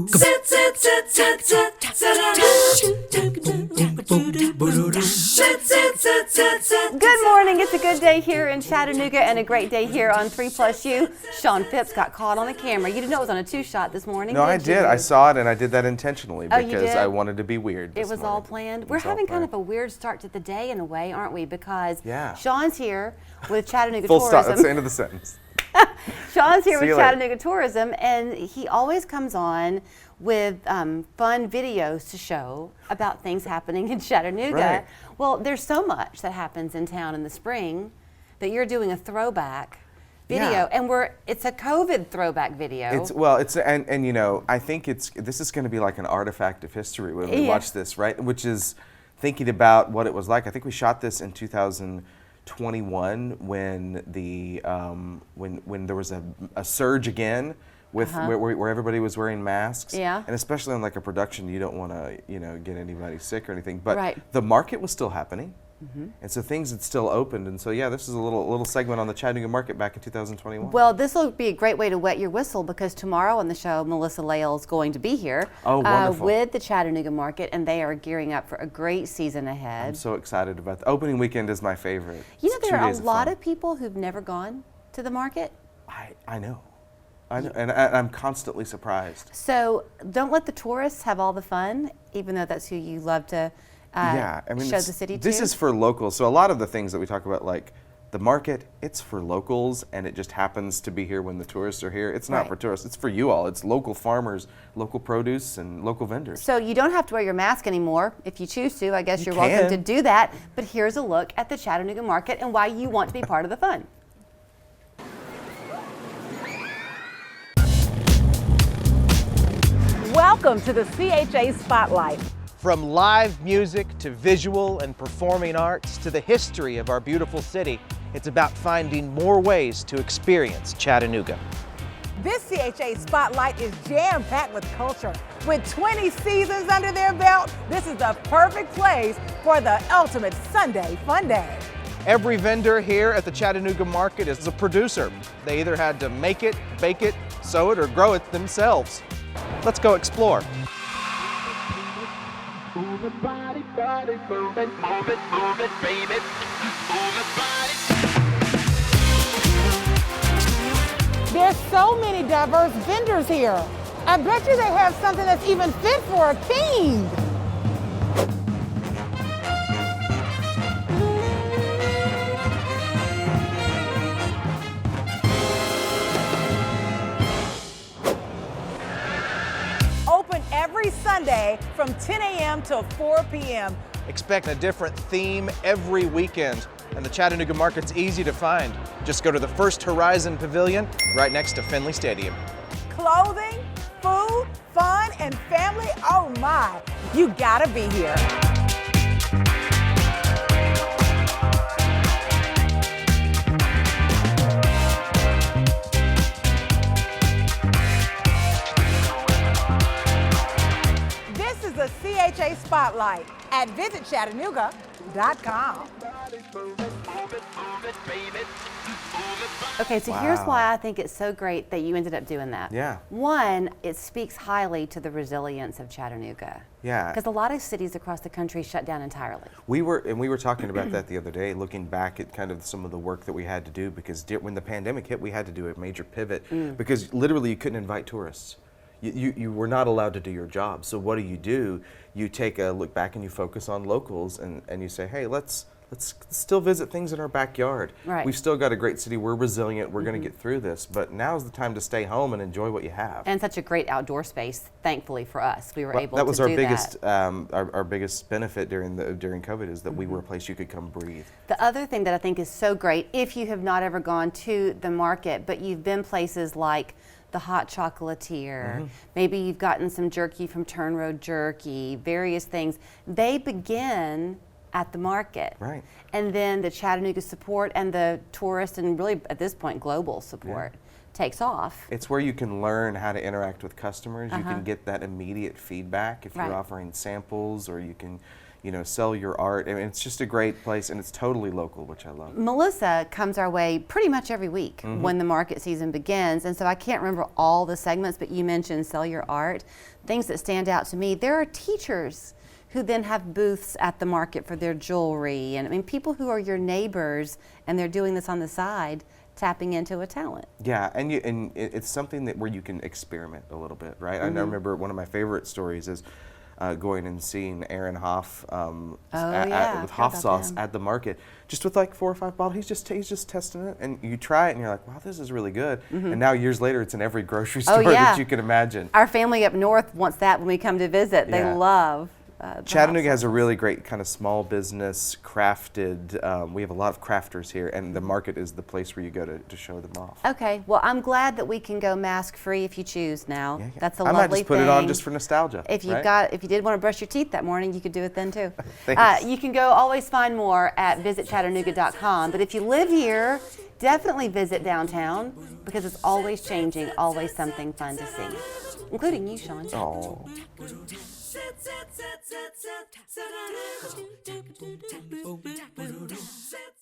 Good morning. It's a good day here in Chattanooga and a great day here on 3+U. Sean Phipps got caught on the camera. You didn't know it was on a two-shot this morning, No, I did. did. I saw it, and I did that intentionally Oh, you because did? I wanted to be weird. It was all planned. We're having kind of a weird start to the day in a way, aren't we? Because Sean's here with Chattanooga Full Tourism. stop. That's the end of the sentence. Sean's here See with you later. Chattanooga Tourism, and he always comes on with fun videos to show about things happening in Chattanooga. Right. Well, there's so much that happens in town in the spring that you're doing a throwback video, and it's a COVID throwback video. And you know, I think this is going to be like an artifact of history when we watch this, right? Which is thinking about what it was like. I think we shot this in 2021 when when there was a surge again with where everybody was wearing masks. Yeah. And especially on like a production, you don't want to get anybody sick or anything. But Right. the market was still happening. And so things had still opened, and so this is a little segment on the Chattanooga market back in 2021. Well, this will be a great way to wet your whistle because tomorrow on the show, Melissa Lale is going to be here with the Chattanooga market, and they are gearing up for a great season ahead. I'm so excited about the opening weekend is my favorite. You know, It's there 2 are a days lot fun. of people who've never gone to the market. I know, and I'm constantly surprised. So don't let the tourists have all the fun, even though that's who you love to show the city to. This is for locals. So a lot of the things that we talk about, like the market, it's for locals, and it just happens to be here when the tourists are here. It's not for tourists. It's for you all. It's local farmers, local produce, and local vendors. So you don't have to wear your mask anymore if you choose to. I guess you're welcome to do that. But here's a look at the Chattanooga market and why you want to be part of the fun. Welcome to the CHA Spotlight. From live music to visual and performing arts to the history of our beautiful city, it's about finding more ways to experience Chattanooga. This CHA Spotlight is jam-packed with culture. With 20 seasons under their belt, this is the perfect place for the ultimate Sunday fun day. Every vendor here at the Chattanooga market is a producer. They either had to make it, bake it, sew it, or grow it themselves. Let's go explore. Move it, body, body, move it, baby. Move it, body. There's so many diverse vendors here. I bet you they have something that's even fit for a king. Open every Sunday from 10 a.m. till 4 p.m. Expect a different theme every weekend, and the Chattanooga market's easy to find. Just go to the First Horizon Pavilion right next to Finley Stadium. Clothing, food, fun, and family, oh my, you gotta be here. This is the CHA Spotlight at visitchattanooga.com. Okay, so here's why I think it's so great that you ended up doing that. Yeah. One, it speaks highly to the resilience of Chattanooga. Yeah. Because a lot of cities across the country shut down entirely. We were talking about that the other day, looking back at kind of some of the work that we had to do because when the pandemic hit, we had to do a major pivot because literally you couldn't invite tourists. You were not allowed to do your job. So what do? You take a look back and you focus on locals and you say, hey, let's still visit things in our backyard. Right. We've still got a great city. We're resilient. We're going to get through this. But now's the time to stay home and enjoy what you have. And such a great outdoor space, thankfully for us. We were able to do that. That was our biggest our biggest benefit during COVID is that we were a place you could come breathe. The other thing that I think is so great, if you have not ever gone to the market, but you've been places like the Hot Chocolatier, maybe you've gotten some jerky from Turn Road Jerky, various things, they begin at the market. Right. And then the Chattanooga support and the tourist and really at this point global support takes off. It's where you can learn how to interact with customers. You can get that immediate feedback if Right. you're offering samples, or you can, sell your art. I mean, it's just a great place, and it's totally local, which I love. Melissa comes our way pretty much every week when the market season begins, and so I can't remember all the segments, but you mentioned Sell Your Art. Things that stand out to me, there are teachers who then have booths at the market for their jewelry, and I mean people who are your neighbors and they're doing this on the side, tapping into a talent. Yeah, and it's something that where you can experiment a little bit, right? I remember one of my favorite stories is going and seeing Aaron Hoff with Hoff sauce at the market, just with like 4 or 5 bottles. He's just testing it, and you try it, and you're like, wow, this is really good. And now years later, it's in every grocery store that you can imagine. Our family up north wants that when we come to visit. They Yeah. love. Chattanooga has a really great kind of small business crafted. We have a lot of crafters here, and the market is the place where you go to show them off. Okay, well, I'm glad that we can go mask free if you choose now. Yeah. That's a I lovely might just put it on thing. just for nostalgia. If you right? if you did want to brush your teeth that morning, you could do it then too. Thanks. You can go always find more at visitchattanooga.com. But if you live here, definitely visit downtown because it's always changing, always something fun to see, including you, Sean. Oh. Sit, sit, sit, sit, sit, sit,